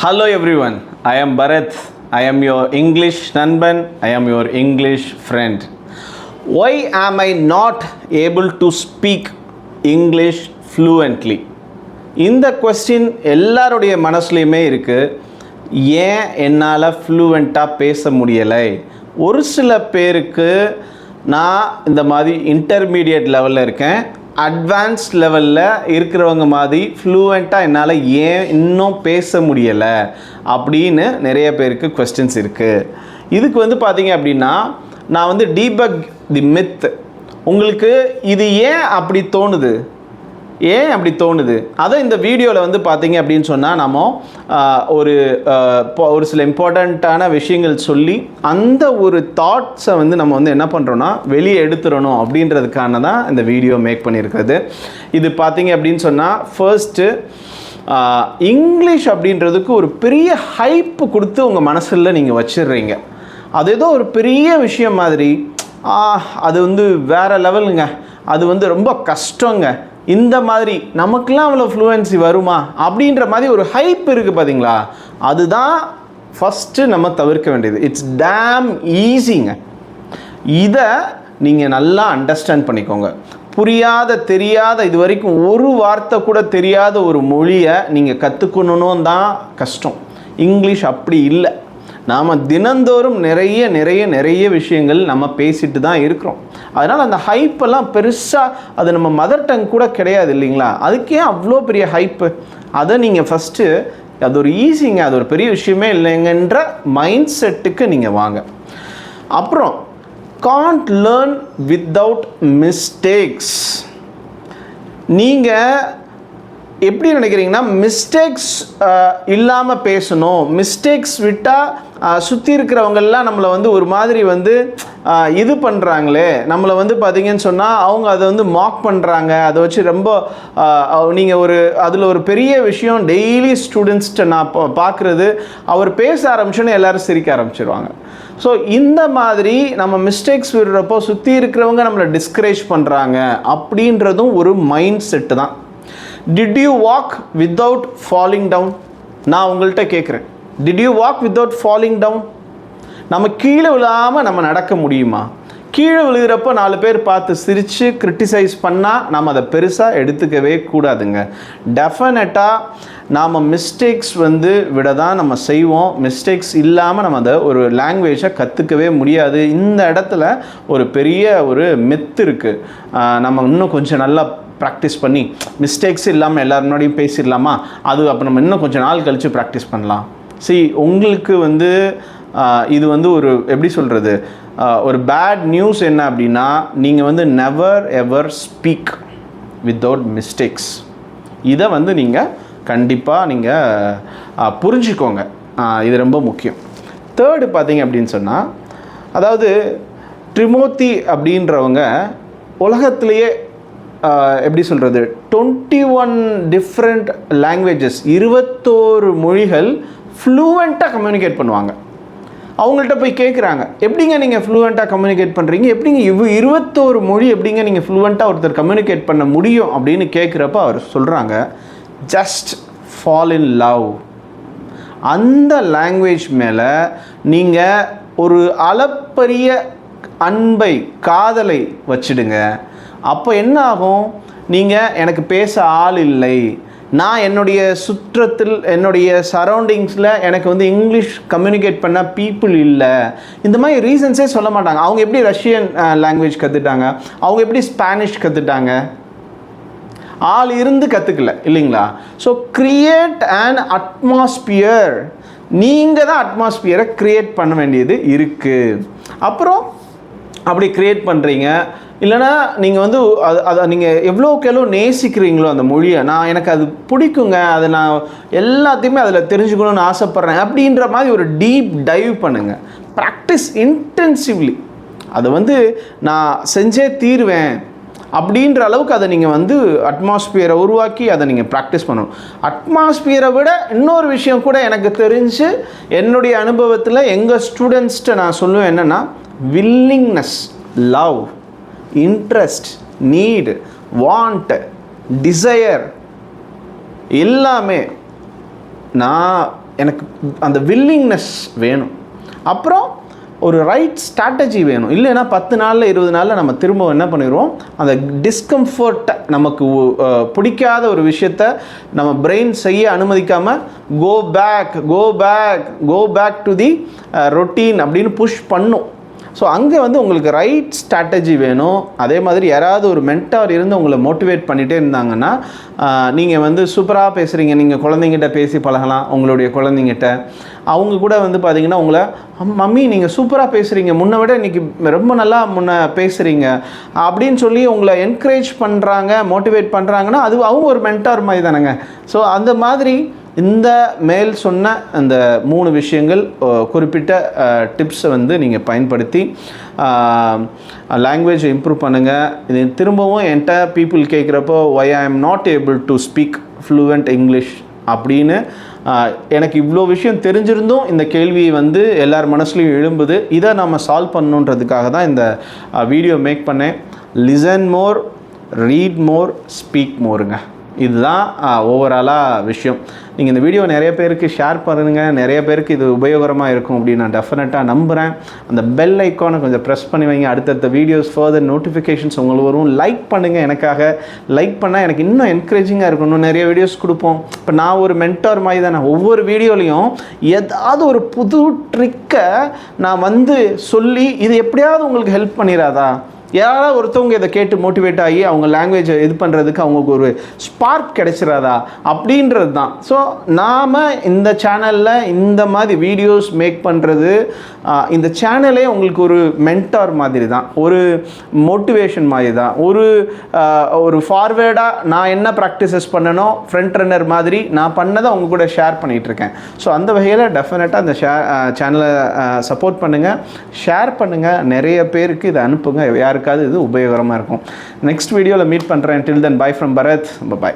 Hello everyone, I am Bharat. I am your English Nanban. I am your English friend. Why am I not able to speak English fluently? இந்த question எல்லாருடைய மனசுலையுமே இருக்குது. ஏன் என்னால் ஃப்ளூவெண்ட்டாக பேச முடியலை? ஒரு சில பேருக்கு நான் இந்த மாதிரி இன்டர்மீடியட் லெவலில் இருக்கேன், அட்வான்ஸ் லெவலில் இருக்கிறவங்க மாதிரி ஃப்ளூவெண்ட்டாக என்னால் ஏன் இன்னும் பேச முடியலை அப்படின்னு நிறைய பேருக்கு கொஸ்டின்ஸ் இருக்குது. இதுக்கு பார்த்தீங்க அப்படின்னா நான் டீபக் தி மித். உங்களுக்கு இது ஏன் அப்படி தோணுது, அதை இந்த வீடியோவில் பார்த்தீங்க அப்படின்னு சொன்னால் நம்ம ஒரு சில இம்பார்ட்டண்ட்டான விஷயங்கள் சொல்லி அந்த ஒரு தாட்ஸை நம்ம என்ன பண்ணுறோன்னா வெளியே எடுத்துடணும் அப்படின்றதுக்கான தான் இந்த வீடியோ மேக் பண்ணியிருக்கிறது. இது பார்த்தீங்க அப்படின்னு சொன்னால் ஃபர்ஸ்ட்டு இங்கிலீஷ் அப்படின்றதுக்கு ஒரு பெரிய ஹைப்பு கொடுத்து உங்கள் மனசில் நீங்கள் வச்சிடுறீங்க. அது ஏதோ ஒரு பெரிய விஷயம் மாதிரி, அது வேறு லெவலுங்க, அது ரொம்ப கஷ்டங்க, இந்த மாதிரி நமக்கெல்லாம் அவ்வளோ ஃப்ளூவன்சி வருமா அப்படின்ற மாதிரி ஒரு ஹைப் இருக்குது பார்த்தீங்களா? அதுதான் ஃபஸ்ட்டு நம்ம தவிர்க்க வேண்டியது. இட்ஸ் டேம் ஈஸிங்க. இதை நீங்கள் நல்லா அண்டர்ஸ்டாண்ட் பண்ணிக்கோங்க. தெரியாத இது வரைக்கும் ஒரு வார்த்தை கூட தெரியாத ஒரு மொழியை நீங்கள் கற்றுக்கணுன்னு தான் கஷ்டம். இங்கிலீஷ் அப்படி இல்லை. நாம் தினந்தோறும் நிறைய விஷயங்கள் நம்ம பேசிட்டு தான் இருக்கிறோம். அதனால் அந்த ஹைப்பெல்லாம் பெருசாக அது நம்ம மதர் டங் கூட கிடையாது இல்லைங்களா? அதுக்கே அவ்வளோ பெரிய ஹைப்பு. அதை நீங்கள் ஃபஸ்ட்டு அது ஒரு ஈஸிங்க, அது ஒரு பெரிய விஷயமே இல்லைங்கன்ற மைண்ட் செட்டுக்கு நீங்கள் வாங்க. அப்புறம் காண்ட் லேர்ன் வித்தவுட் மிஸ்டேக்ஸ். நீங்கள் எப்படி நினைக்கிறீங்கன்னா மிஸ்டேக்ஸ் இல்லாமல் பேசணும், மிஸ்டேக்ஸ் விட்டால் சுற்றி இருக்கிறவங்கெல்லாம் நம்மளை ஒரு மாதிரி இது பண்ணுறாங்களே, நம்மளை பார்த்தீங்கன்னு சொன்னால் அவங்க அதை மாக் பண்ணுறாங்க, அதை வச்சு ரொம்ப நீங்கள் அதில் ஒரு பெரிய விஷயம் டெய்லி ஸ்டூடெண்ட்ஸ்கிட்ட நான் பார்க்குறது, அவர் பேச ஆரம்பிச்சோன்னே எல்லோரும் சிரிக்க ஆரம்பிச்சிருவாங்க. ஸோ இந்த மாதிரி நம்ம மிஸ்டேக்ஸ் விடுறப்போ சுற்றி இருக்கிறவங்க நம்மளை டிஸ்கரேஜ் பண்ணுறாங்க அப்படின்றதும் ஒரு மைண்ட் செட்டு தான். Did you walk without falling down? நான் உங்கள்கிட்ட கேட்குறேன், did you walk without falling down? நம்ம கீழே விழாமல் நம்ம நடக்க முடியுமா? கீழே விழுகிறப்போ 4 பேர் பார்த்து சிரித்து கிரிட்டிசைஸ் பண்ணால் நம்ம அதை பெருசாக எடுத்துக்கவே கூடாதுங்க. டெஃபினட்டாக நாம் மிஸ்டேக்ஸ் விட தான் நம்ம செய்வோம். மிஸ்டேக்ஸ் இல்லாமல் நம்ம அதை ஒரு லாங்குவேஜை கற்றுக்கவே முடியாது. இந்த இடத்துல ஒரு பெரிய ஒரு மித்து இருக்குது. நம்ம இன்னும் கொஞ்சம் நல்லா ப்ராக்டிஸ் பண்ணி மிஸ்டேக்ஸ் இல்லாமல் எல்லோரும் முன்னாடியும் பேசிடலாமா, அது அப்போ நம்ம இன்னும் கொஞ்சம் நாள் கழித்து ப்ராக்டிஸ் பண்ணலாம். உங்களுக்கு இது ஒரு எப்படி சொல்கிறது, ஒரு பேட் நியூஸ் என்ன அப்படின்னா, நீங்கள் never ever speak without mistakes. இதை நீங்கள் கண்டிப்பாக நீங்கள் புரிஞ்சுக்கோங்க. இது ரொம்ப முக்கியம். தேர்டு பார்த்தீங்க அப்படின்னு சொன்னால், அதாவது டிமோத்தி அப்படின்றவங்க உலகத்திலேயே எப்படி சொல்கிறது 21 டிஃப்ரெண்ட் லாங்குவேஜஸ், 21 மொழிகள் ஃப்ளூவெண்ட்டாக கம்யூனிகேட் பண்ணுவாங்க. அவங்கள்ட்ட போய் கேட்குறாங்க, எப்படிங்க நீங்கள் ஃப்ளூவெண்ட்டாக கம்யூனிகேட் பண்ணுறீங்க, எப்படிங்க 21 மொழி எப்படிங்க நீங்கள் ஃப்ளூவெண்ட்டாக ஒருத்தர் கம்யூனிகேட் பண்ண முடியும் அப்படின்னு கேட்குறப்ப அவர் சொல்கிறாங்க, ஜஸ்ட் ஃபால் இன் லவ். அந்த லாங்குவேஜ் மேலே நீங்கள் ஒரு அளப்பரிய அன்பை, காதலை வச்சிடுங்க. அப்போ என்ன ஆகும், நீங்கள் எனக்கு பேச ஆள் இல்லை, நான் என்னுடைய சுற்றத்தில் என்னுடைய சரௌண்டிங்ஸில் எனக்கு இங்கிலீஷ் கம்யூனிகேட் பண்ண பீப்புள் இல்லை, இந்த மாதிரி ரீசன்ஸே சொல்ல மாட்டாங்க. அவங்க எப்படி ரஷ்யன் லாங்குவேஜ் கற்றுட்டாங்க, அவங்க எப்படி ஸ்பானிஷ் கற்றுட்டாங்க, ஆள் இருந்து கற்றுக்கல இல்லைங்களா? So create and atmosphere. நீங்கள் தான் அட்மாஸ்பியரை க்ரியேட் பண்ண வேண்டியது இருக்குது. அப்புறம் அப்படி க்ரியேட் பண்ணுறீங்க இல்லைனா நீங்கள் அதை நீங்கள் எவ்வளோக்கு எவ்வளோ நேசிக்கிறீங்களோ அந்த மொழியை, எனக்கு அது பிடிக்குங்க, அதை நான் எல்லாத்தையுமே அதில் தெரிஞ்சுக்கணுன்னு ஆசைப்பட்றேன் அப்படின்ற மாதிரி ஒரு டீப் டைவ் பண்ணுங்கள். Practice intensively. அதை நான் செஞ்சே தீருவேன் அப்படின்ற அளவுக்கு அதை நீங்கள் அட்மாஸ்பியரை உருவாக்கி அதை நீங்கள் ப்ராக்டிஸ் பண்ணணும். அட்மாஸ்பியரை விட இன்னொரு விஷயம் கூட எனக்கு தெரிஞ்சு என்னுடைய அனுபவத்தில் எங்கள் ஸ்டூடெண்ட்ஸ்கிட்ட நான் சொல்லுவேன் என்னென்னா, willingness, love, interest, need, want, desire எல்லாமே நான் எனக்கு அந்த வில்லிங்னஸ் வேணும். அப்புறம் ஒரு ரைட் ஸ்ட்ராட்டஜி வேணும். இல்லைன்னா 10 நாளில் 20 நாளில் நம்ம திரும்ப என்ன பண்ணிடுவோம், அந்த டிஸ்கம்ஃபர்ட்டை, நமக்கு பிடிக்காத ஒரு விஷயத்தை நம்ம பிரெயின் செய்ய அனுமதிக்காமல் go back to the routine அப்படின்னு புஷ் பண்ணும். ஸோ அங்கே வந்து உங்களுக்கு ரைட் ஸ்ட்ராட்டஜி வேணும். அதே மாதிரி யாராவது ஒரு மென்டார் இருந்து உங்களை மோட்டிவேட் பண்ணிகிட்டே இருந்தாங்கன்னா, நீங்கள் வந்து சூப்பராக பேசுகிறீங்க, நீங்கள் குழந்தைங்கிட்ட பேசி பழகலாம். உங்களுடைய குழந்தைங்கிட்ட அவங்க கூட வந்து பார்த்திங்கன்னா உங்களை, மம்மி நீங்கள் சூப்பராக பேசுகிறீங்க, முன்னை விட இன்றைக்கி ரொம்ப நல்லா பேசுகிறீங்க அப்படின்னு சொல்லி உங்களை என்கரேஜ் பண்ணுறாங்க, மோட்டிவேட் பண்ணுறாங்கன்னா அது அவங்க ஒரு மென்டார் மாதிரி தானேங்க. ஸோ அந்த மாதிரி இந்த மேல் சொன்ன அந்த 3 விஷயங்கள், குறிப்பிட்ட டிப்ஸை வந்து நீங்கள் பயன்படுத்தி லாங்குவேஜை இம்ப்ரூவ் பண்ணுங்கள். இது திரும்பவும் என்கிட்ட பீப்புள் கேட்குறப்போ why I am not able to speak fluent English அப்படின்னு எனக்கு இவ்வளோ விஷயம் தெரிஞ்சிருந்தும் இந்த கேள்வி வந்து எல்லார் மனசுலையும் எழும்புது. இதை நம்ம சால்வ் பண்ணணுன்றதுக்காக தான் இந்த வீடியோ மேக் பண்ணேன். Listen more, read more, speak மோருங்க. இதுதான் ஓவராலாக விஷயம். நீங்கள் இந்த வீடியோ நிறைய பேருக்கு ஷேர் பண்ணுங்கள், நிறைய பேருக்கு இது உபயோகரமாக இருக்கும் அப்படின்னு நான் டெஃபினட்டாக நம்புகிறேன். அந்த பெல் ஐக்கானை கொஞ்சம் ப்ரெஸ் பண்ணி வைங்க. அடுத்தடுத்த வீடியோஸ் ஃபர்தர் நோட்டிஃபிகேஷன்ஸ் உங்களுக்கு வரும். லைக் பண்ணுங்கள். எனக்காக லைக் பண்ணால் எனக்கு இன்னும் என்கரேஜிங்காக இருக்கும். இன்னும் நிறைய வீடியோஸ் கொடுப்போம். இப்போ நான் ஒரு மென்டார் மாதிரி தான். நான் ஒவ்வொரு வீடியோலையும் ஏதாவது ஒரு புது ட்ரிக்கை நான் வந்து சொல்லி இது எப்படியாவது உங்களுக்கு ஹெல்ப் பண்ணிடாதா, யாராவது ஒருத்தவங்க இதை கேட்டு மோட்டிவேட் ஆகி அவங்க லாங்குவேஜை இது பண்ணுறதுக்கு அவங்களுக்கு ஒரு ஸ்பார்க் கிடைச்சிடாதா அப்படின்றது தான். ஸோ நாம் இந்த சேனலில் இந்த மாதிரி வீடியோஸ் மேக் பண்ணுறது, இந்த சேனலே உங்களுக்கு ஒரு மென்டார் மாதிரி தான், ஒரு மோட்டிவேஷன் மாதிரி தான், ஒரு ஃபார்வேர்டாக நான் என்ன ப்ராக்டிசஸ் பண்ணணும் ஃப்ரண்ட் ரன்னர் மாதிரி நான் பண்ணதை அவங்க கூட ஷேர் பண்ணிகிட்ருக்கேன். ஸோ அந்த வகையில் டெஃபினட்டாக அந்த சேனலை சப்போர்ட் பண்ணுங்கள், ஷேர் பண்ணுங்கள், நிறைய பேருக்கு இதை அனுப்புங்க. யாருக்கு இது உபயோகரமாக இருக்கும். நெக்ஸ்ட் வீடியோவில் மீட் பண்ணுறேன். டில் தென் பை ஃப்ரம் பரத். பை.